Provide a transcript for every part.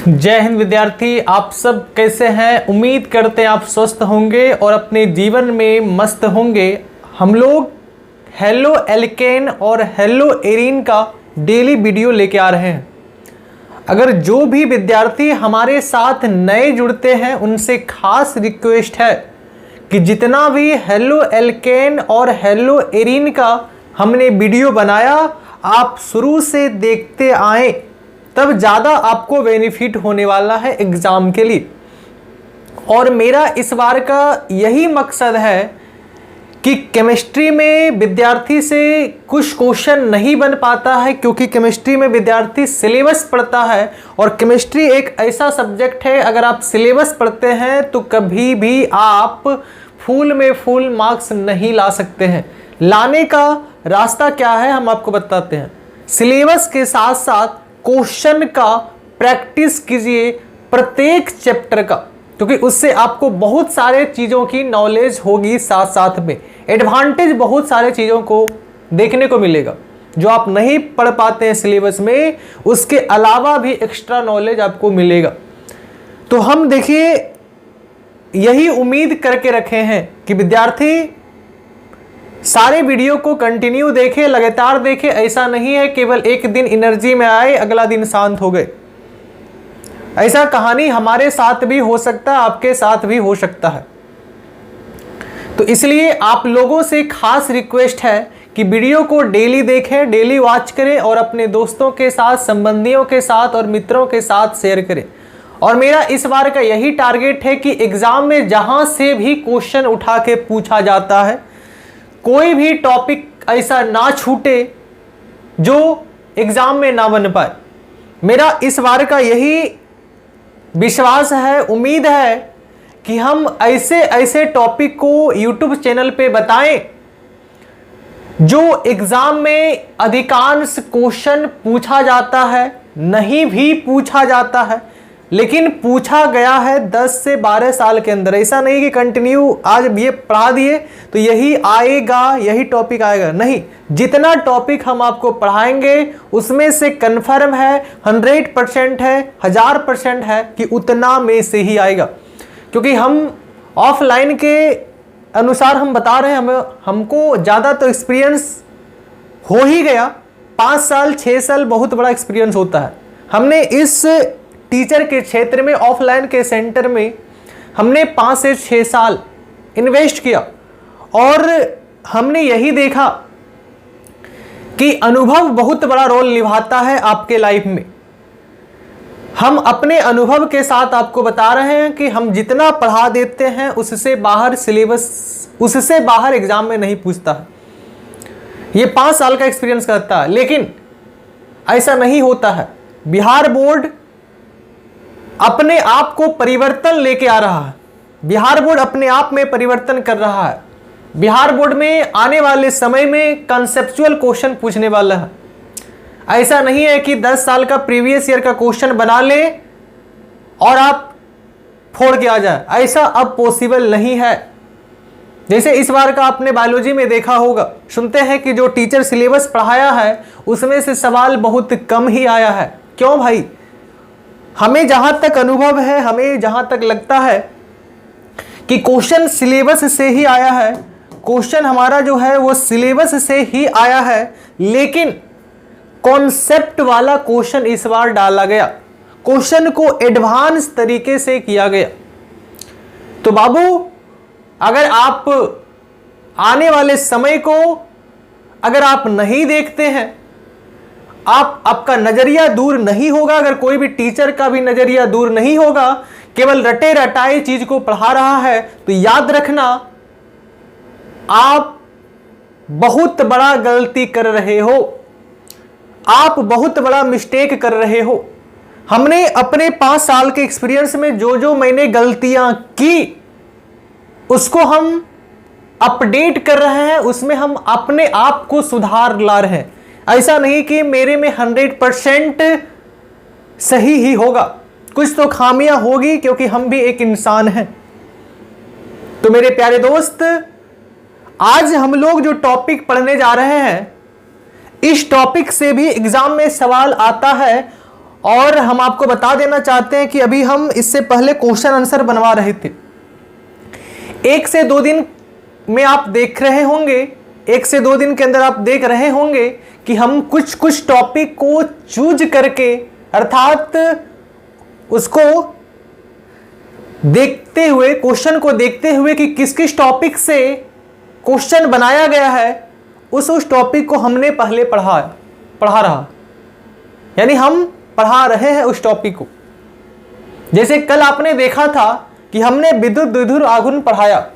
जय हिंद विद्यार्थी, आप सब कैसे हैं। उम्मीद करते हैं आप स्वस्थ होंगे और अपने जीवन में मस्त होंगे। हम लोग हेलो एल्केन और हेलो एरीन का डेली वीडियो लेके आ रहे हैं। अगर जो भी विद्यार्थी हमारे साथ नए जुड़ते हैं उनसे खास रिक्वेस्ट है कि जितना भी हेलो एल्केन और हेलो एरीन का हमने वीडियो बनाया आप शुरू से देखते आए, तब ज़्यादा आपको बेनिफिट होने वाला है एग्ज़ाम के लिए। और मेरा इस बार का यही मकसद है कि केमिस्ट्री में विद्यार्थी से कुछ क्वेश्चन नहीं बन पाता है, क्योंकि केमिस्ट्री में विद्यार्थी सिलेबस पढ़ता है और केमिस्ट्री एक ऐसा सब्जेक्ट है, अगर आप सिलेबस पढ़ते हैं तो कभी भी आप फुल में फुल मार्क्स नहीं ला सकते हैं। लाने का रास्ता क्या है हम आपको बताते हैं। सिलेबस के साथ साथ क्वेश्चन का प्रैक्टिस कीजिए प्रत्येक चैप्टर का, क्योंकि उससे आपको बहुत सारे चीज़ों की नॉलेज होगी। साथ साथ में एडवांटेज बहुत सारे चीज़ों को देखने को मिलेगा जो आप नहीं पढ़ पाते हैं सिलेबस में, उसके अलावा भी एक्स्ट्रा नॉलेज आपको मिलेगा। तो हम देखिए यही उम्मीद करके रखे हैं कि विद्यार्थी सारे वीडियो को कंटिन्यू देखे, लगातार देखे। ऐसा नहीं है केवल एक दिन एनर्जी में आए अगला दिन शांत हो गए। ऐसा कहानी हमारे साथ भी हो सकता है, आपके साथ भी हो सकता है। तो इसलिए आप लोगों से खास रिक्वेस्ट है कि वीडियो को डेली देखें, डेली वॉच करें और अपने दोस्तों के साथ, संबंधियों के साथ और मित्रों के साथ शेयर करें। और मेरा इस बार का यही टारगेट है कि एग्जाम में जहां से भी क्वेश्चन उठा के पूछा जाता है, कोई भी टॉपिक ऐसा ना छूटे जो एग्जाम में ना बन पाए। मेरा इस बार का यही विश्वास है, उम्मीद है कि हम ऐसे ऐसे टॉपिक को यूट्यूब चैनल पे बताएं जो एग्जाम में अधिकांश क्वेश्चन पूछा जाता है, नहीं भी पूछा जाता है, लेकिन पूछा गया है 10 से 12 साल के अंदर। ऐसा नहीं कि कंटिन्यू आज ये पढ़ा दिए तो यही आएगा, यही टॉपिक आएगा, नहीं। जितना टॉपिक हम आपको पढ़ाएंगे उसमें से कन्फर्म है, 100% है, 1000% है कि उतना में से ही आएगा। क्योंकि हम ऑफलाइन के अनुसार हम बता रहे हैं, हमको ज़्यादा तो एक्सपीरियंस हो ही गया। 5 साल 6 साल बहुत बड़ा एक्सपीरियंस होता है। हमने इस टीचर के क्षेत्र में, ऑफलाइन के सेंटर में हमने 5 से 6 साल इन्वेस्ट किया और हमने यही देखा कि अनुभव बहुत बड़ा रोल निभाता है आपके लाइफ में। हम अपने अनुभव के साथ आपको बता रहे हैं कि हम जितना पढ़ा देते हैं उससे बाहर सिलेबस, उससे बाहर एग्जाम में नहीं पूछता है। ये 5 साल का एक्सपीरियंस करता है, लेकिन ऐसा नहीं होता है। बिहार बोर्ड अपने आप को परिवर्तन लेके आ रहा है। बिहार बोर्ड अपने आप में परिवर्तन कर रहा है। बिहार बोर्ड में आने वाले समय में कंसेप्चुअल क्वेश्चन पूछने वाला है। ऐसा नहीं है कि 10 साल का प्रीवियस ईयर का क्वेश्चन बना ले और आप फोड़ के आ जाए। ऐसा अब पॉसिबल नहीं है। जैसे इस बार का आपने बायोलॉजी में देखा होगा, सुनते हैं कि जो टीचर सिलेबस पढ़ाया है उसमें से सवाल बहुत कम ही आया है। क्यों भाई? हमें जहां तक अनुभव है, हमें जहां तक लगता है कि क्वेश्चन सिलेबस से ही आया है, क्वेश्चन हमारा जो है वो सिलेबस से ही आया है, लेकिन कॉन्सेप्ट वाला क्वेश्चन इस बार डाला गया। क्वेश्चन को एडवांस तरीके से किया गया। तो बाबू, अगर आप आने वाले समय को अगर आप नहीं देखते हैं, आपका नजरिया दूर नहीं होगा। अगर कोई भी टीचर का भी नजरिया दूर नहीं होगा, केवल रटे रटाए चीज को पढ़ा रहा है, तो याद रखना आप बहुत बड़ा गलती कर रहे हो, आप बहुत बड़ा मिस्टेक कर रहे हो। हमने अपने 5 साल के एक्सपीरियंस में जो जो मैंने गलतियां की उसको हम अपडेट कर रहे हैं, उसमें हम अपने आप को सुधार ला रहे हैं। ऐसा नहीं कि मेरे में 100% सही ही होगा, कुछ तो खामियां होगी, क्योंकि हम भी एक इंसान हैं। तो मेरे प्यारे दोस्त, आज हम लोग जो टॉपिक पढ़ने जा रहे हैं, इस टॉपिक से भी एग्जाम में सवाल आता है और हम आपको बता देना चाहते हैं कि अभी हम इससे पहले क्वेश्चन आंसर बनवा रहे थे। 1 से 2 दिन में आप देख रहे होंगे, 1 से 2 दिन के अंदर आप देख रहे होंगे कि हम कुछ कुछ टॉपिक को चूज करके, अर्थात उसको देखते हुए, क्वेश्चन को देखते हुए कि किस किस टॉपिक से क्वेश्चन बनाया गया है, उस टॉपिक को हमने पहले पढ़ा रहा, यानी हम पढ़ा रहे हैं उस टॉपिक को। जैसे कल आपने देखा था कि हमने विद्युत द्विध्रुव आघूर्ण पढ़ाया।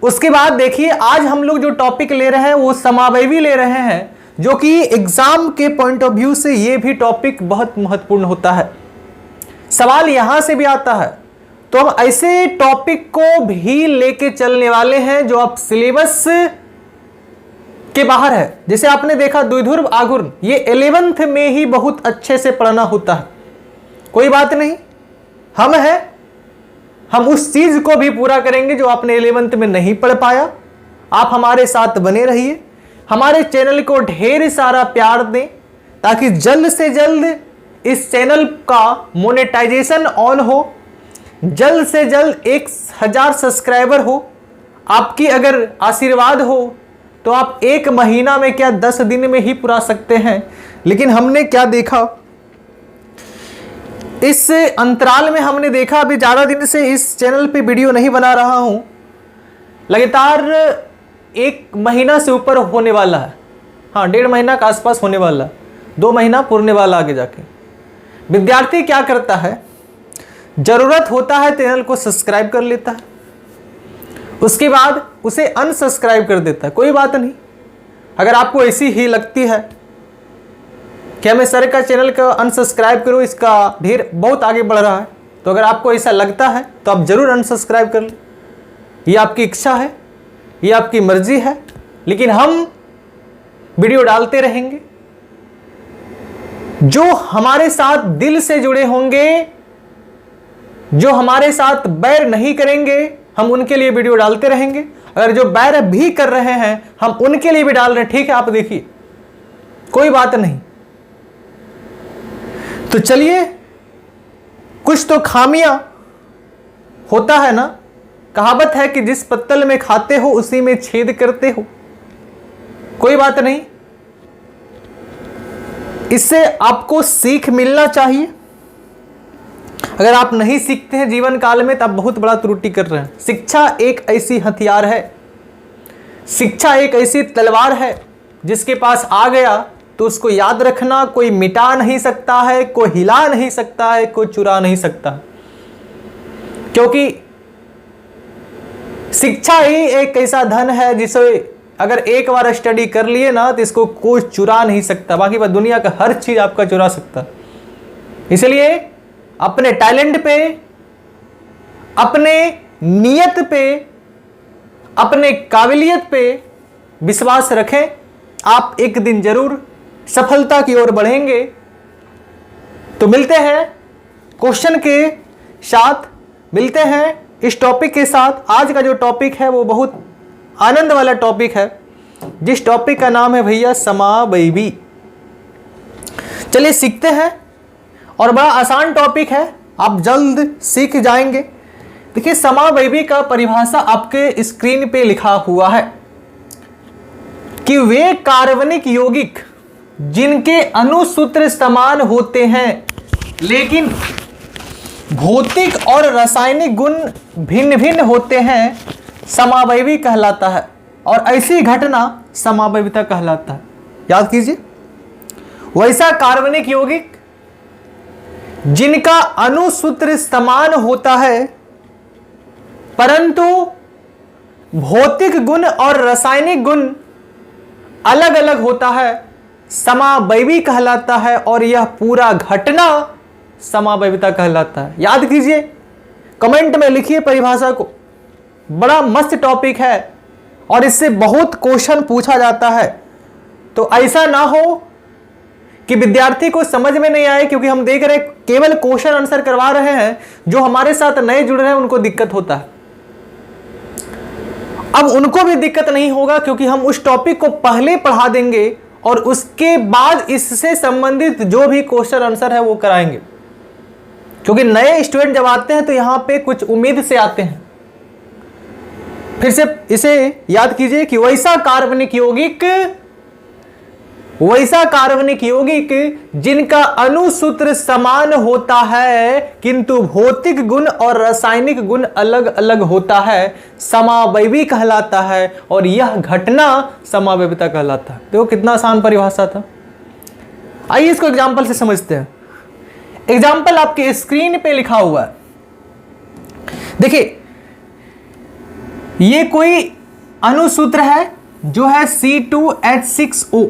उसके बाद देखिए आज हम लोग जो टॉपिक ले रहे हैं वो समावयवी ले रहे हैं, जो कि एग्जाम के पॉइंट ऑफ व्यू से ये भी टॉपिक बहुत महत्वपूर्ण होता है। सवाल यहां से भी आता है, तो हम ऐसे टॉपिक को भी लेके चलने वाले हैं जो आप सिलेबस के बाहर है। जैसे आपने देखा द्विध्रुव आघूर्ण, ये 11th में ही बहुत अच्छे से पढ़ना होता है। कोई बात नहीं, हम उस चीज को भी पूरा करेंगे जो आपने 11th में नहीं पढ़ पाया। आप हमारे साथ बने रहिए, हमारे चैनल को ढेर सारा प्यार दें ताकि जल्द से जल्द इस चैनल का मोनेटाइजेशन ऑन हो, जल्द से जल्द 1000 सब्सक्राइबर हो। आपकी अगर आशीर्वाद हो तो आप 1 महीना में क्या 10 दिन में ही पूरा सकते हैं। लेकिन हमने क्या देखा, इस अंतराल में हमने देखा, अभी ज़्यादा दिन से इस चैनल पे वीडियो नहीं बना रहा हूं, लगातार 1 महीना से ऊपर होने वाला है, हाँ 1.5 महीना के आसपास होने वाला है, 2 महीना पूरने वाला आगे जाके। विद्यार्थी क्या करता है, जरूरत होता है चैनल को सब्सक्राइब कर लेता है, उसके बाद उसे अनसब्सक्राइब कर देता है। कोई बात नहीं, अगर आपको ऐसी ही लगती है कि हमें सर का चैनल का अनसब्सक्राइब करो, इसका ढेर बहुत आगे बढ़ रहा है, तो अगर आपको ऐसा लगता है तो आप जरूर अनसब्सक्राइब कर लें। ये आपकी इच्छा है, ये आपकी मर्जी है, लेकिन हम वीडियो डालते रहेंगे। जो हमारे साथ दिल से जुड़े होंगे, जो हमारे साथ बैर नहीं करेंगे, हम उनके लिए वीडियो डालते रहेंगे। अगर जो बैर भी कर रहे हैं हम उनके लिए भी डाल रहे हैं, ठीक है, आप देखिए, कोई बात नहीं। तो चलिए, कुछ तो खामियां होता है ना, कहावत है कि जिस पत्तल में खाते हो उसी में छेद करते हो। कोई बात नहीं, इससे आपको सीख मिलना चाहिए। अगर आप नहीं सीखते हैं जीवन काल में तो आप बहुत बड़ा त्रुटि कर रहे हैं। शिक्षा एक ऐसी हथियार है, शिक्षा एक ऐसी तलवार है जिसके पास आ गया तो उसको याद रखना कोई मिटा नहीं सकता है, कोई हिला नहीं सकता है, कोई चुरा नहीं सकता, क्योंकि शिक्षा ही एक ऐसा धन है जिसे अगर एक बार स्टडी कर लिए ना तो इसको कोई चुरा नहीं सकता। बाकी बात दुनिया का हर चीज आपका चुरा सकता। इसलिए अपने टैलेंट पे, अपने नियत पे, अपने काबिलियत पे विश्वास रखें। आप एक दिन जरूर सफलता की ओर बढ़ेंगे। तो मिलते हैं क्वेश्चन के साथ, मिलते हैं इस टॉपिक के साथ। आज का जो टॉपिक है वो बहुत आनंद वाला टॉपिक है, जिस टॉपिक का नाम है भैया समावयवी। चलिए सीखते हैं, और बड़ा आसान टॉपिक है, आप जल्द सीख जाएंगे। देखिए, समावयवी का परिभाषा आपके स्क्रीन पे लिखा हुआ है कि वे कार्बनिक यौगिक जिनके अणुसूत्र समान होते हैं लेकिन भौतिक और रासायनिक गुण भिन्न भिन्न होते हैं, समावयवी कहलाता है। और ऐसी घटना समावयविता कहलाता है। याद कीजिए, वैसा कार्बनिक यौगिक जिनका अणुसूत्र समान होता है परंतु भौतिक गुण और रासायनिक गुण अलग अलग होता है, समावयवी कहलाता है। और यह पूरा घटना समावयविता कहलाता है। याद कीजिए, कमेंट में लिखिए परिभाषा को। बड़ा मस्त टॉपिक है और इससे बहुत क्वेश्चन पूछा जाता है। तो ऐसा ना हो कि विद्यार्थी को समझ में नहीं आए, क्योंकि हम देख रहे हैं केवल क्वेश्चन आंसर करवा रहे हैं, जो हमारे साथ नए जुड़ रहे हैं उनको दिक्कत होता है। अब उनको भी दिक्कत नहीं होगा, क्योंकि हम उस टॉपिक को पहले पढ़ा देंगे और उसके बाद इससे संबंधित जो भी क्वेश्चन आंसर है वो कराएंगे, क्योंकि नए स्टूडेंट जब आते हैं तो यहां पे कुछ उम्मीद से आते हैं। फिर से इसे याद कीजिए कि वैसा कार्बनिक यौगिक जिनका अणुसूत्र समान होता है किंतु भौतिक गुण और रासायनिक गुण अलग अलग होता है, समावयवी कहलाता है, और यह घटना समावयविता कहलाता है। देखो कितना आसान परिभाषा था। आइए इसको एग्जांपल से समझते हैं। एग्जाम्पल आपके स्क्रीन पे लिखा हुआ है, देखिए ये कोई अणुसूत्र है जो है C2H6O।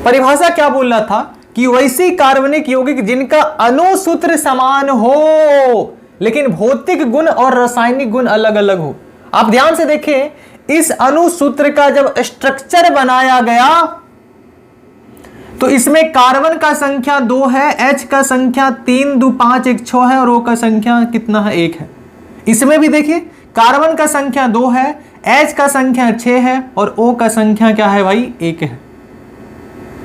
परिभाषा क्या बोल रहा था कि वैसी कार्बनिक यौगिक जिनका अणुसूत्र समान हो लेकिन भौतिक गुण और रासायनिक गुण अलग अलग हो। आप ध्यान से देखें, इस अणुसूत्र का जब स्ट्रक्चर बनाया गया तो इसमें कार्बन का संख्या 2 है, H का संख्या 3, 2, 5, 1, 6 है, और O का संख्या कितना है, 1 है। इसमें भी देखिए कार्बन का संख्या 2 है, H का संख्या 6 है, और O का संख्या क्या है भाई, 1 है।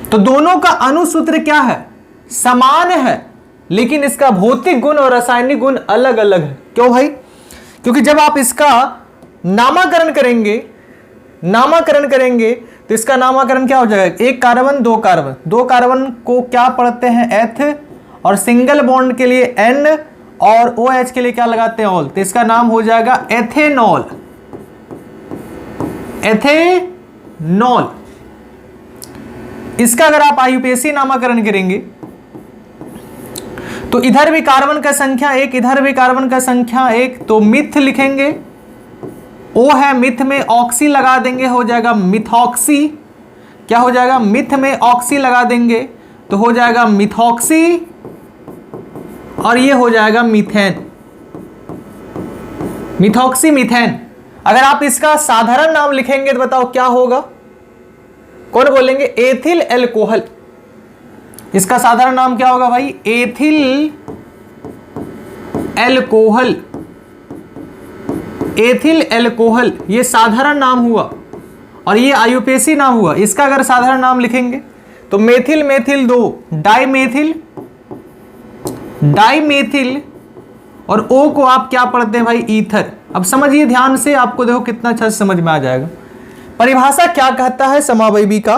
तो दोनों का अणुसूत्र क्या है, समान है, लेकिन इसका भौतिक गुण और रासायनिक गुण अलग अलग है। क्यों भाई? क्योंकि जब आप इसका नामकरण करेंगे तो इसका नामकरण क्या हो जाएगा, 1 कार्बन 2 कार्बन, 2 कार्बन को क्या पढ़ते हैं, एथ, और सिंगल बॉन्ड के लिए एन, और OH के लिए क्या लगाते हैं, ऑल। तो इसका नाम हो जाएगा एथेनॉल। इसका अगर आप IUPAC नामकरण करेंगे तो इधर भी कार्बन का संख्या 1, इधर भी कार्बन का संख्या 1, तो मिथ लिखेंगे, O है, मिथ में ऑक्सी लगा देंगे, हो जाएगा मिथॉक्सी। क्या हो जाएगा, मिथ में ऑक्सी लगा देंगे तो हो जाएगा मिथॉक्सी, और ये हो जाएगा मीथेन, मिथॉक्सी मीथेन। अगर आप इसका साधारण नाम लिखेंगे तो बताओ क्या होगा, कौन बोलेंगे, एथिल एल्कोहल। इसका साधारण नाम क्या होगा भाई, एथिल एल्कोहल। एथिल एल्कोहल ये साधारण नाम हुआ, और ये IUPAC नाम हुआ। इसका अगर साधारण नाम लिखेंगे तो मेथिल मेथिल 2 डाइमेथिल, और O को आप क्या पढ़ते हैं भाई, ईथर। अब समझिए ध्यान से, आपको देखो कितना अच्छा समझ में आ जाएगा। परिभाषा क्या कहता है समावयवी का,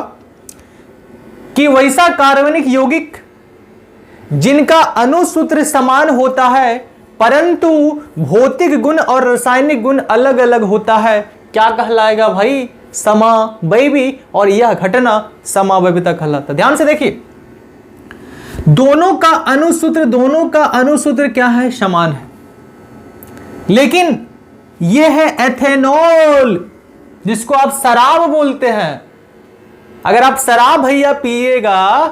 कि वैसा कार्बनिक यौगिक जिनका अणुसूत्र समान होता है परंतु भौतिक गुण और रासायनिक गुण अलग अलग होता है, क्या कहलाएगा भाई, समावयवी, और यह घटना समावयविता कहलाता है। ध्यान से देखिए, दोनों का अणुसूत्र क्या है, समान है, लेकिन यह है एथेनॉल, जिसको आप शराब बोलते हैं। अगर आप शराब भैया पिएगा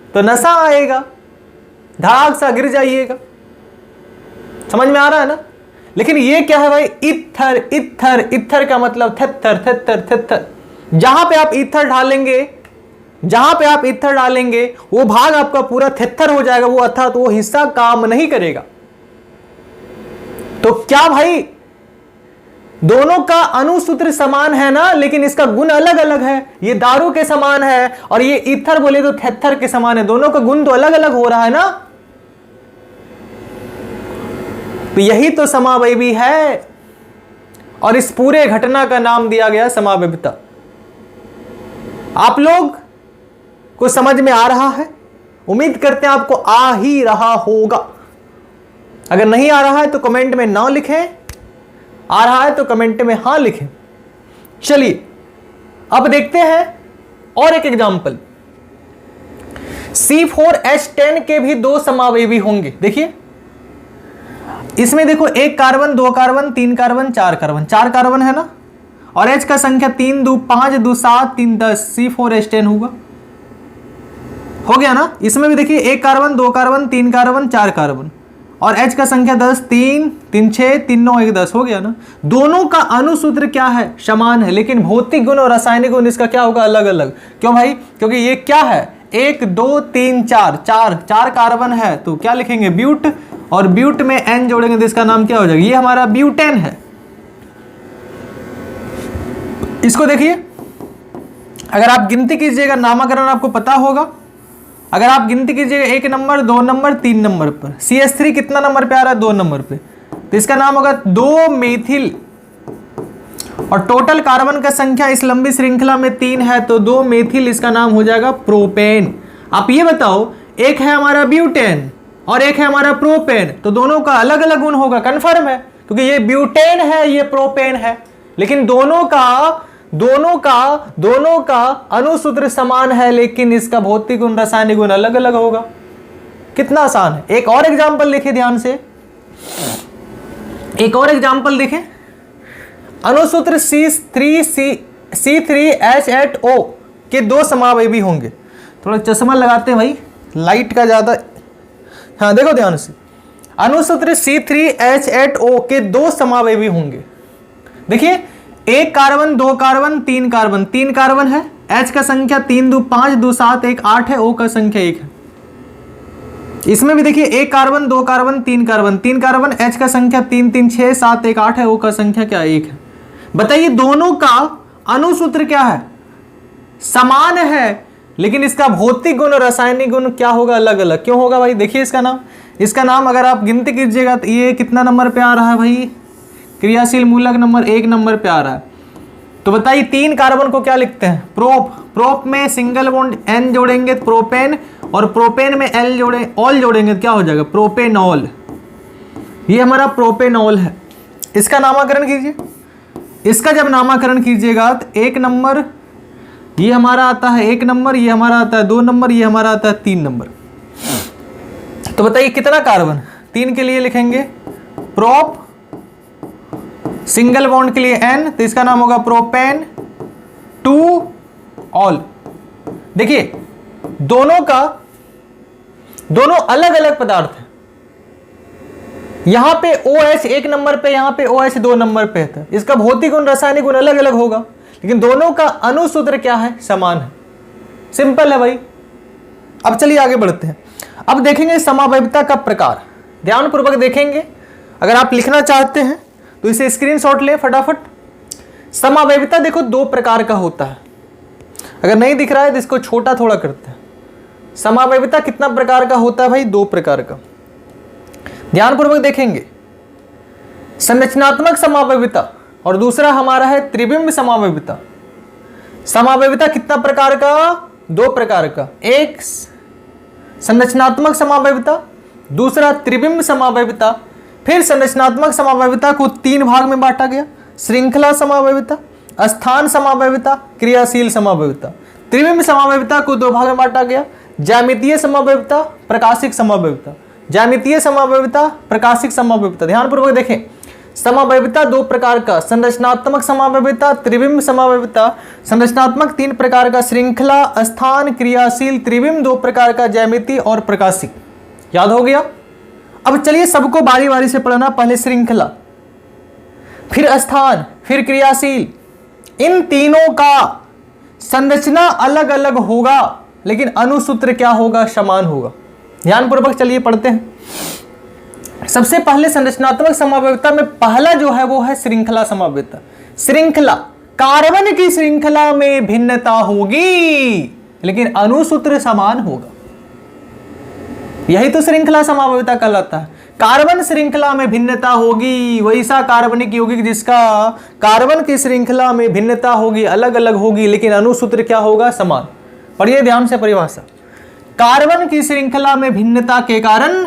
तो नशा आएगा, धड़ाक सा गिर जाइएगा, समझ में आ रहा है ना। लेकिन ये क्या है भाई, इथर का मतलब थेथर। जहां पे आप इथर डालेंगे वो भाग आपका पूरा थेथर हो जाएगा, वो अर्थात वो हिस्सा काम नहीं करेगा। तो क्या भाई, दोनों का अणुसूत्र समान है ना, लेकिन इसका गुण अलग अलग है। ये दारू के समान है और ये ईथर बोले तो थेथर के समान है, दोनों का गुण तो अलग अलग हो रहा है ना। तो यही तो समावयवी है, और इस पूरे घटना का नाम दिया गया समावयविता। आप लोग को समझ में आ रहा है? उम्मीद करते हैं आपको आ ही रहा होगा। अगर नहीं आ रहा है तो कमेंट में ना लिखें, आ रहा है तो कमेंट में हां लिखें। चलिए अब देखते हैं और एक एग्जांपल। C4H10 के भी 2 समावयवी होंगे। देखिए इसमें देखो 1 carbon 2 carbon 3 carbon 4 carbon, 4 carbon है ना, और H का संख्या 3 2 5 2 7 3 10, C4H10 होगा, हो गया ना। इसमें भी देखिए 1 कार्बन 2 कार्बन 3 कार्बन 4 कार्बन, और H का संख्या 10 3 3 6 3 9 1 10, हो गया ना। दोनों का अणुसूत्र क्या है, समान है, लेकिन भौतिक गुण और रासायनिक गुण इसका क्या होगा, अलग अलग। क्यों भाई? क्योंकि ये क्या है, 1 2 3 4 कार्बन है, तो क्या लिखेंगे, ब्यूट, और ब्यूट में N जोड़ेंगे तो इसका नाम क्या हो जाएगा, ये हमारा ब्यूटेन है। इसको देखिए अगर आप गिनती कीजिएगा, नामकरण आपको पता होगा, अगर आप गिनती कीजिएगा 1 नंबर 2 नंबर 3 नंबर पर, CH3 कितना नंबर पे आ रहा है? 2 नंबर पे, तो इसका नाम होगा 2 मेथिल। और टोटल कार्बन का संख्या इस लंबी श्रृंखला में 3 है, तो 2 मेथिल इसका नाम हो जाएगा प्रोपेन। आप ये बताओ, एक है हमारा ब्यूटेन और एक है हमारा प्रोपेन, तो दोनों का अलग अलग गुण होगा, कन्फर्म है, क्योंकि ये ब्यूटेन है, ये प्रोपेन है, लेकिन दोनों का अणुसूत्र समान है, लेकिन इसका भौतिक गुण रासायनिक गुण अलग अलग होगा। कितना आसान है। एक और एग्जांपल लिखे ध्यान से, एक और एग्जांपल देखें। अणुसूत्र C3H8O के 2 समावयवी होंगे। थोड़ा चश्मा लगाते हैं भाई, लाइट का ज्यादा, हाँ देखो ध्यान से। अणुसूत्र C3H8O के 2 समावयवी होंगे। देखिए, 1 कार्बन 2 कार्बन 3 कार्बन, 3 कार्बन है, H का संख्या 3 2 5 2 7 1 8 है, O का संख्या 1 है। इसमें भी देखिए 1 carbon 2 carbon 3 carbon, 3 carbon, H का संख्या 3 3 6 7 1 8 है, O का संख्या क्या 1 है। बताइए दोनों का अणुसूत्र क्या है? समान है, लेकिन इसका भौतिक गुण और रासायनिक गुण क्या होगा? अलग अलग। क्यों होगा भाई? देखिए इसका नाम अगर आप गिनती कीजिएगा तो ये कितना नंबर पे आ रहा है भाई? क्रियाशील मूलक नंबर 1 नंबर पे आ रहा है। तो बताइए 3 कार्बन को क्या लिखते हैं? प्रोप में सिंगल बॉन्ड N जोड़ेंगे प्रोपेन, और प्रोपेन में ऑल जोड़ेंगे क्या हो जाएगा? प्रोपेनॉल। ये हमारा प्रोपेनॉल है। इसका नामकरण कीजिए। इसका जब नामकरण कीजिएगा तो 1 नंबर ये हमारा आता है 1 नंबर, ये हमारा आता है 2 नंबर, ये हमारा आता है 3 नंबर। तो बताइए कितना कार्बन? 3 के लिए लिखेंगे प्रोप, सिंगल बॉन्ड के लिए N, तो इसका नाम होगा प्रोपेन 2 ऑल। देखिए दोनों अलग अलग पदार्थ हैं। यहां पे OH 1 नंबर पे, यहां पे OH 2 नंबर पे है। इसका भौतिक गुण रासायनिक गुण अलग अलग होगा, लेकिन दोनों का अणुसूत्र क्या है? समान है। सिंपल है भाई। अब चलिए आगे बढ़ते हैं। अब देखेंगे समावयवता का प्रकार। ध्यानपूर्वक देखेंगे। अगर आप लिखना चाहते हैं तो इसे स्क्रीनशॉट लें फटाफट। समावयवता देखो 2 प्रकार का होता है। अगर नहीं दिख रहा है तो इसको छोटा थोड़ा करते हैं। समावयवता कितना प्रकार का होता है भाई? 2 प्रकार का। ध्यानपूर्वक देखेंगे। संरचनात्मक समावयवता और दूसरा हमारा है त्रिबिंब समावयवता। समावयवता कितना प्रकार का? 2 प्रकार का। एक संरचनात्मक समावयवता, दूसरा त्रिबिंब समावयवता। फिर संरचनात्मक समावयवता को 3 भाग में बांटा गया: श्रृंखला समावयवता, स्थान समावयवता, क्रियाशील समावयवता। त्रिबिंब समावयवता को 2 भाग में बांटा गया: ज्यामितीय समावयवता, प्रकाशिक समावयवता। ज्यामितीय समावयवता, प्रकाशिक समावयवता। ध्यानपूर्वक देखें। समावयवता 2 प्रकार का: संरचनात्मक समावयवता, त्रिबिंब समावयवता। संरचनात्मक 3 प्रकार का: श्रृंखला, स्थान, क्रियाशील। त्रिबिंब 2 प्रकार का: ज्यामिति और प्रकाशिक। याद हो गया? अब चलिए सबको बारी बारी से पढ़ना। पहले श्रृंखला, फिर स्थान, फिर क्रियाशील। इन तीनों का संरचना अलग अलग होगा, लेकिन अणुसूत्र क्या होगा? समान होगा। ध्यानपूर्वक चलिए पढ़ते हैं। सबसे पहले संरचनात्मक समावयवता में पहला जो है वो है श्रृंखला समावयवता। श्रृंखला, कार्बन की श्रृंखला में भिन्नता होगी, लेकिन अणुसूत्र समान होगा। यही तो श्रृंखला समावयवता कहलाता है। कार्बन श्रृंखला में भिन्नता होगी, वैसा कार्बनिक यौगिक जिसका कार्बन की श्रृंखला में भिन्नता होगी, अलग अलग होगी, लेकिन अणुसूत्र क्या होगा? समान। पढ़िए ध्यान से परिभाषा। कार्बन की श्रृंखला में भिन्नता के कारण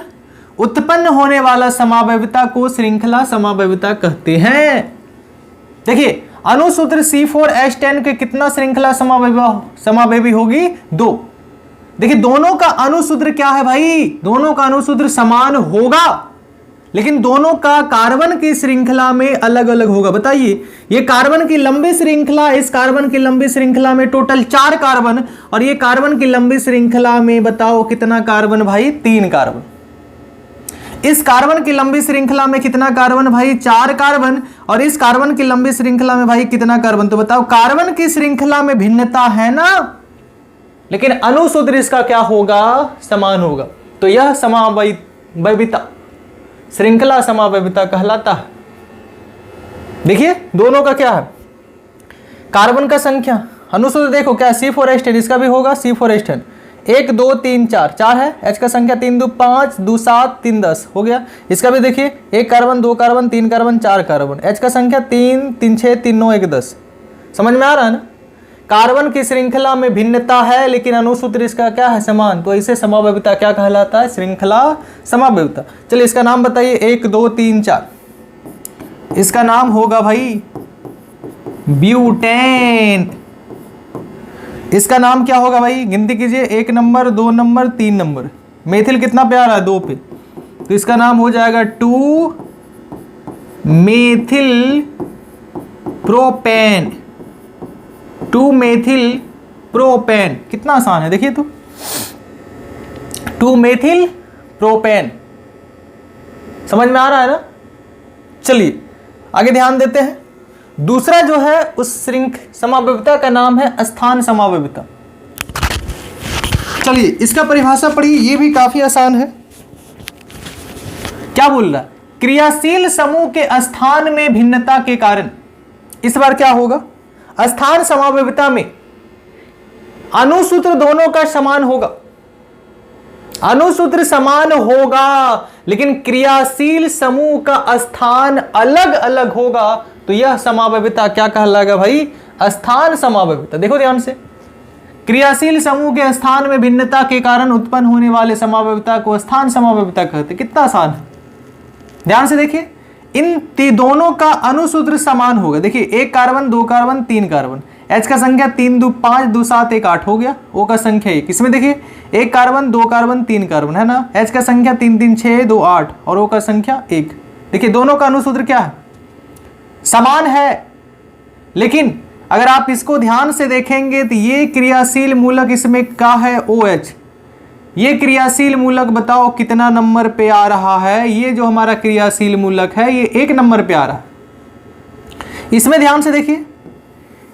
उत्पन्न होने वाला समावयवता को श्रृंखला समावयवता कहते हैं। देखिए अणुसूत्र C4H10 के कितना श्रृंखला समावयवी होगी? 2। देखिए दोनों का अणुसूत्र क्या है भाई? दोनों का अणुसूत्र समान होगा, लेकिन दोनों का कार्बन की श्रृंखला में अलग अलग होगा। बताइए, ये कार्बन की लंबी श्रृंखला, इस कार्बन की लंबी श्रृंखला में टोटल 4 कार्बन, और ये कार्बन की लंबी श्रृंखला में बताओ कितना कार्बन भाई? 3 कार्बन। इस कार्बन की लंबी श्रृंखला में कितना कार्बन भाई? 4 कार्बन। और इस कार्बन की लंबी श्रृंखला में भाई कितना कार्बन? तो बताओ, कार्बन की श्रृंखला में भिन्नता है ना, लेकिन अणुसूत्र इसका क्या होगा? समान होगा। तो यह समावयविता, श्रृंखला समावयविता कहलाता है। देखिए दोनों का क्या है? कार्बन का संख्या अनुसूत्र देखो क्या C4H10, इसका भी होगा C4H10। 1 2 3 4, 4 है, H का संख्या 3 2 5 2 7 3 10 हो गया। इसका भी देखिए 1 carbon 2 carbon 3 carbon 4 carbon, H का संख्या 3 3 6 3 9 1 10। समझ में आ रहा है ना। कार्बन की श्रृंखला में भिन्नता है लेकिन अनुसूत्र इसका क्या है, समान। तो इसे समावयवता क्या कहलाता है, श्रृंखला समावयवता। चलिए इसका नाम बताइए, 1 2 3 4, इसका नाम होगा भाई ब्यूटेन। इसका नाम क्या होगा भाई, गिनती कीजिए, 1 नंबर 2 नंबर 3 नंबर। मेथिल कितना पे आ रहा है, 2 पे, तो इसका नाम हो जाएगा 2 मेथिल प्रोपेन। 2 मेथिल प्रोपेन, कितना आसान है देखिए तो, 2 मेथिल प्रोपेन। समझ में आ रहा है ना। चलिए आगे ध्यान देते हैं। दूसरा जो है उस समावयवता का नाम है स्थान समावयवता। चलिए इसका परिभाषा पढ़िए, ये भी काफी आसान है। क्या बोल रहा है, क्रियाशील समूह के स्थान में भिन्नता के कारण इस बार क्या होगा, स्थान समावयवता में अनुसूत्र दोनों का समान होगा। अनुसूत्र समान होगा लेकिन क्रियाशील समूह का स्थान अलग अलग होगा, तो यह समावयवता क्या कहलाएगा भाई, स्थान समावयवता। देखो ध्यान से, क्रियाशील समूह के स्थान में भिन्नता के कारण उत्पन्न होने वाले समावयवता को स्थान समावयवता कहते। कितना आसान है, ध्यान से देखिए। इन दोनों का अनुसूत्र समान होगा। देखिए 1 कार्बन 2 कार्बन 3 कार्बन, H का संख्या 3 2 5 2 7 1 8 हो गया। O का संख्या 1, इसमें देखिए 1 कार्बन 2 कार्बन 3 कार्बन है ना, H का संख्या 3 3 6 2 8 और O का संख्या 1। देखिए दोनों का अनुसूत्र क्या है, समान है। लेकिन अगर आप इसको ध्यान से देखेंगे तो ये क्रियाशील मूलक इसमें क्या है, OH। ये क्रियाशील मूलक बताओ कितना नंबर पे आ रहा है, ये जो हमारा क्रियाशील मूलक है ये 1 नंबर पे आ रहा है। इसमें ध्यान से देखिए,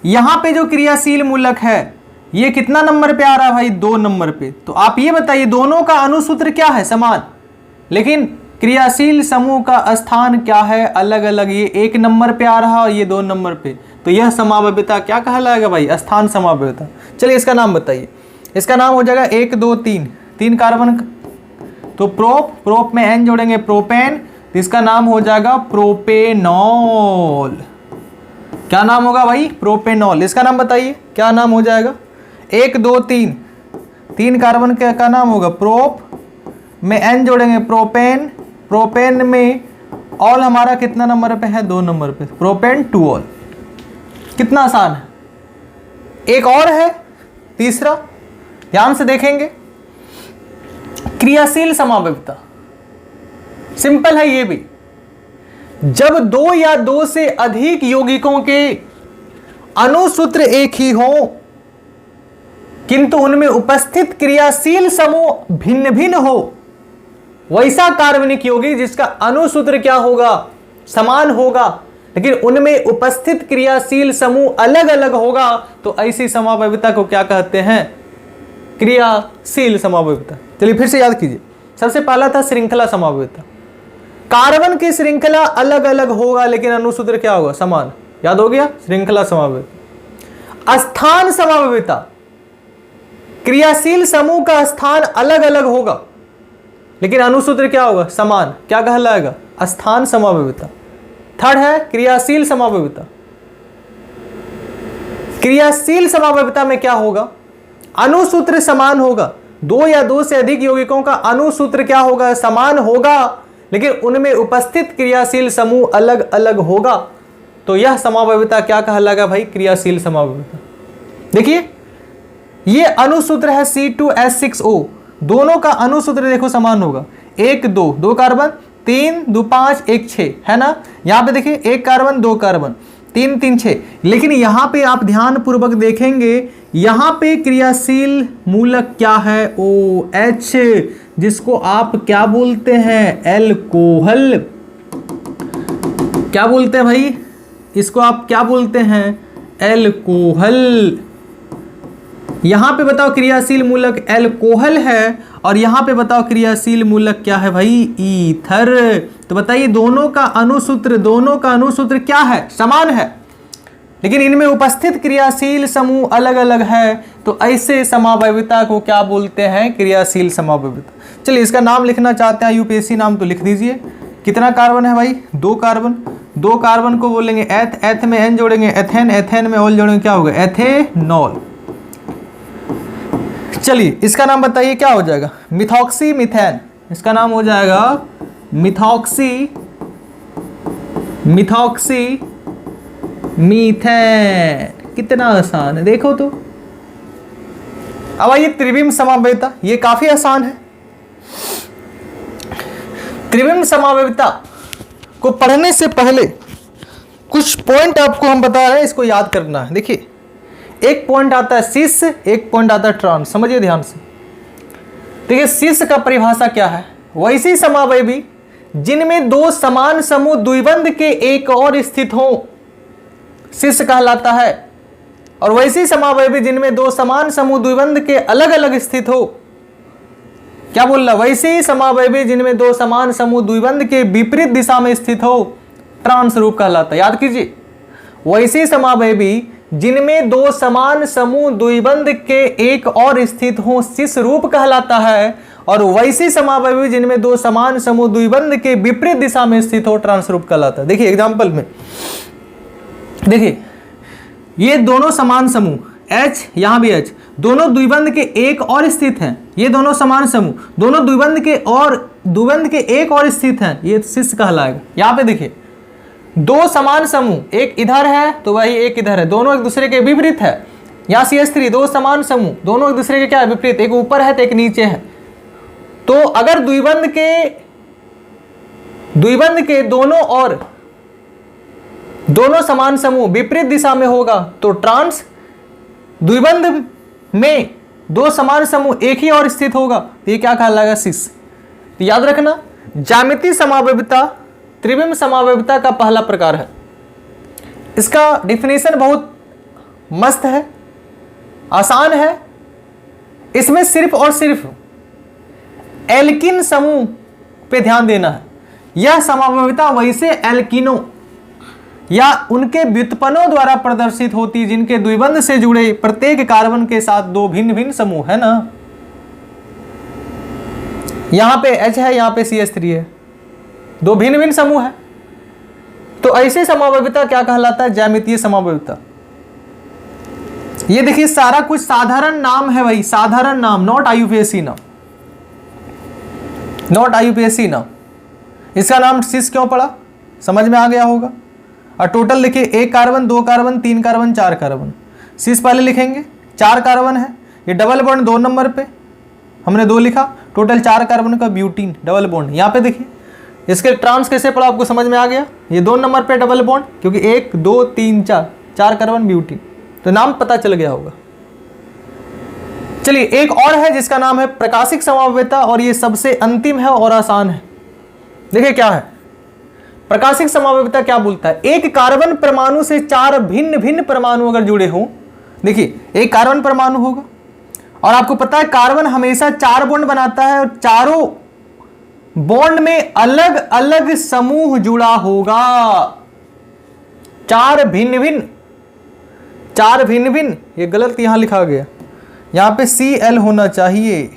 यहां पे जो क्रियाशील मूलक है ये कितना नंबर पे आ रहा है भाई, 2 नंबर पे। तो आप ये बताइए दोनों का अनुसूत्र क्या है, समान, लेकिन क्रियाशील समूह का स्थान क्या है, अलग अलग। ये 1 नंबर पे आ रहा है और ये 2 नंबर पे, तो यह समावयवता क्या कहलाएगा भाई, स्थान समावयवता। चलिए इसका नाम बताइए। इसका नाम हो जाएगा 1 2 3 कार्बन, तो प्रोप में एन जोड़ेंगे प्रोपेन, तो इसका नाम हो जाएगा प्रोपेनॉल। क्या नाम होगा भाई, प्रोपेनॉल। इसका नाम बताइए क्या नाम हो जाएगा, 1 2 3 कार्बन का नाम होगा प्रोप, में एन जोड़ेंगे प्रोपेन, प्रोपेन में ऑल हमारा कितना नंबर पे है, 2 नंबर पे, प्रोपेन टू ऑल। कितना आसान है। एक और है तीसरा, ध्यान से देखेंगे, क्रियाशील समावयवता। सिंपल है ये भी, जब 2 या 2 से अधिक यौगिकों के अनुसूत्र एक ही हो किंतु उनमें उपस्थित क्रियाशील समूह भिन्न भिन्न हो, वैसा कार्बनिक यौगिक जिसका अनुसूत्र क्या होगा, समान होगा, लेकिन उनमें उपस्थित क्रियाशील समूह अलग अलग होगा, तो ऐसी समावयवता को क्या कहते हैं, क्रियाशील समावयवता। चलिए फिर से याद कीजिए। सबसे पहला था श्रृंखला समावयवता। कार्बन की श्रृंखला अलग अलग होगा लेकिन अनुसूत्र क्या होगा, समान। याद हो गया, श्रृंखला समावयवता। स्थान समावयवता, क्रियाशील समूह का स्थान अलग अलग होगा लेकिन अनुसूत्र क्या होगा, समान। क्या कहलाएगा, स्थान समावयवता। थर्ड है क्रियाशील समावयवता। क्रियाशील समावयवता में क्या होगा, अनुसूत्र समान होगा। 2 या 2 से अधिक यौगिकों का अनुसूत्र क्या होगा, समान होगा, लेकिन उनमें उपस्थित क्रियाशील समूह अलग अलग होगा, तो यह समावयवता क्या कहलाएगा भाई, क्रियाशील समावयवता। देखिए ये अनुसूत्र है C2H6O, दोनों का अनुसूत्र देखो समान होगा। 1 2 कार्बन 3 2 5 1 6 है ना। यहां पे देखिए 1 कार्बन 2 कार्बन 3 3 6, लेकिन यहां पे आप ध्यान पूर्वक देखेंगे, यहां पे क्रियाशील मूलक क्या है, OH, जिसको आप क्या बोलते हैं, एल्कोहल। क्या बोलते हैं भाई, इसको आप क्या बोलते हैं, एल्कोहल। यहां पे बताओ क्रियाशील मूलक एल्कोहल है और यहां पे बताओ क्रियाशील मूलक क्या है भाई, ईथर। तो बताइए दोनों का अनुसूत्र क्या है, समान है। लेकिन इनमें उपस्थित क्रियाशील समूह अलग अलग है, तो ऐसे समावयविता को क्या बोलते हैं? क्रियाशील समावयविता। चलिए इसका नाम लिखना चाहते हैं यूपीएससी नाम, तो लिख दीजिए। कितना कार्बन है भाई? 2 कार्बन। 2 कार्बन को बोलेंगे एथ, एथ में एन जोड़ेंगे एथेन, एथेन में ऑल जोड़ेंगे क्या होगा? एथेनॉल। चलिए इसका नाम बताइए क्या हो जाएगा? Methoxy methane. इसका नाम हो जाएगा मिथॉक्सी मीथेन। कितना आसान है देखो तो। अब आइए त्रिविम समावयविता, ये काफी आसान है। त्रिविम समावयविता को पढ़ने से पहले कुछ पॉइंट आपको हम बता रहे हैं, इसको याद करना है। देखिए एक पॉइंट आता है सिस, एक पॉइंट आता है ट्रांस, समझिए ध्यान से। देखिए सिस का परिभाषा क्या है? वैसी समावयवी जिनमें 2 समान समूह द्विबंध के एक और स्थित हो, सिस कहलाता है। और वैसी समावयवी जिनमें 2 समान समूह द्विबंध के अलग अलग स्थित हो, क्या बोल रहा? वैसी समावयवी जिनमें 2 समान समूह द्विबंध के विपरीत दिशा में स्थित हो, ट्रांस रूप कहलाता है। याद कीजिए, वैसी समावयवी जिनमें 2 समान समूह द्विबंध के एक और स्थित हो, सिस रूप कहलाता है। और वैसी समावयवी जिनमें 2 समान समूह द्विबंध के विपरीत दिशा में स्थित हो, ट्रांस रूप कहलाता है। देखिए एग्जांपल में देखिए, ये दोनों समान समूह H, यहां भी H, दोनों द्विबंध के एक और स्थित हैं। ये दोनों समान समूह दोनों द्विबंध के एक और स्थित हैं, ये सिस कहलाएगा। यहां पे देखिए 2 समान समूह, एक इधर है तो वही एक इधर है, दोनों एक दूसरे के विपरीत है। यहाँ CH3 2 समान समूह, दोनों एक दूसरे के क्या है? विपरीत, एक ऊपर है तो एक नीचे है। तो अगर द्विबंध के दोनों समान समूह विपरीत दिशा में होगा तो ट्रांस। द्विबंध में 2 समान समूह एक ही और स्थित होगा तो ये क्या कहलाएगा? सिस। तो याद रखना, ज्यामितीय समावयविता त्रिविम समावयविता का पहला प्रकार है। इसका डिफिनेशन बहुत मस्त है, आसान है। इसमें सिर्फ और सिर्फ एल्किन समूह पे ध्यान देना है। यह समावयविता वैसे एल्किनों या उनके व्युत्पन्नों द्वारा प्रदर्शित होती जिनके द्विबंध से जुड़े प्रत्येक कार्बन के साथ 2 भिन्न भिन्न समूह है ना। यहां पे H है, यहां पे CH3 है, 2 भिन्न भिन्न समूह है। तो ऐसे समावयविता क्या कहलाता है? ज्यामितीय समावयविता। ये देखिए सारा कुछ साधारण नाम है भाई, साधारण नाम, नॉट IUPAC नाम, नॉट IUPAC नाम। इसका नाम सिस क्यों पड़ा? समझ में आ गया होगा। और टोटल लिखिए 1 कार्बन 2 कार्बन 3 कार्बन 4 कार्बन। सिस पहले लिखेंगे, 4 कार्बन है, ये डबल बॉन्ड 2 नंबर पे हमने 2 लिखा, टोटल 4 कार्बन का ब्यूटीन डबल बॉन्ड। यहाँ पे देखिए इसके ट्रांस कैसे पड़ा आपको समझ में आ गया। ये 2 नंबर पे डबल बॉन्ड, क्योंकि 1 2 3 4 कार्बन ब्यूटीन, तो नाम पता चल गया होगा। चलिए एक और है जिसका नाम है प्रकाशिक समावयविता, और ये सबसे अंतिम है और आसान है। देखिए क्या है प्रकाशिक समावयविता, क्या बोलता है? एक कार्बन परमाणु से 4 भिन्न भिन्न परमाणु अगर जुड़े हों, देखिए एक कार्बन परमाणु होगा और आपको पता है कार्बन हमेशा 4 बॉन्ड बनाता है और चारों बॉन्ड में अलग अलग समूह जुड़ा होगा। 4 भिन्न भिन्न, ये गलत यहां लिखा गया, यहां पे Cl होना चाहिए,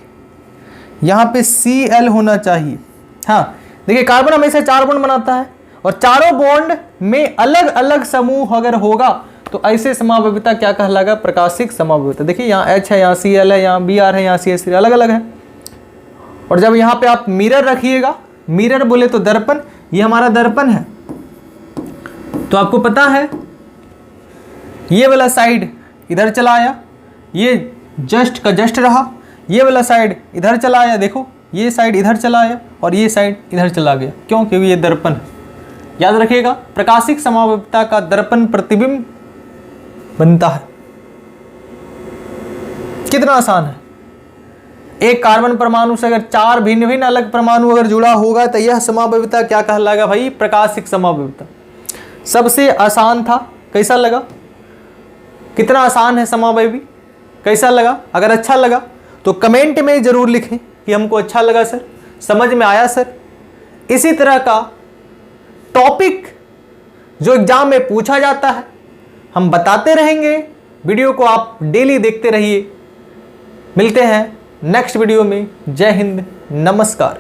यहां पे Cl होना चाहिए। हाँ देखिए कार्बन हमेशा 4 बॉन्ड बनाता है और चारों बॉन्ड में अलग अलग समूह अगर होगा तो ऐसे समावयविता क्या कहलाएगा? प्रकाशिक समावयविता। देखिए यहाँ H है, यहाँ Cl है, यहाँ Br है, यहाँ CH3 अलग अलग है। और जब यहाँ पे आप मिरर रखिएगा, मिरर बोले तो दर्पण, ये हमारा दर्पण है, तो आपको पता है ये वाला साइड इधर चला आया, ये जस्ट का जस्ट रहा, ये वाला साइड इधर चला आया, देखो ये साइड इधर चला आया और ये साइड इधर चला गया। क्यों? क्योंकि ये दर्पण है। याद रखिएगा प्रकाशिक समावयविता का दर्पण प्रतिबिंब बनता है। कितना आसान है। एक कार्बन परमाणु से अगर 4 भिन्न भिन्न अलग परमाणु अगर जुड़ा होगा तो यह समावयविता क्या कहलाएगा भाई? प्रकाशिक समावयविता। सबसे आसान था। कैसा लगा? कितना आसान है समावयवी, कैसा लगा? अगर अच्छा लगा तो कमेंट में जरूर लिखें कि हमको अच्छा लगा सर, समझ में आया सर। इसी तरह का टॉपिक जो एग्जाम में पूछा जाता है हम बताते रहेंगे। वीडियो को आप डेली देखते रहिए। मिलते हैं नेक्स्ट वीडियो में। जय हिंद, नमस्कार।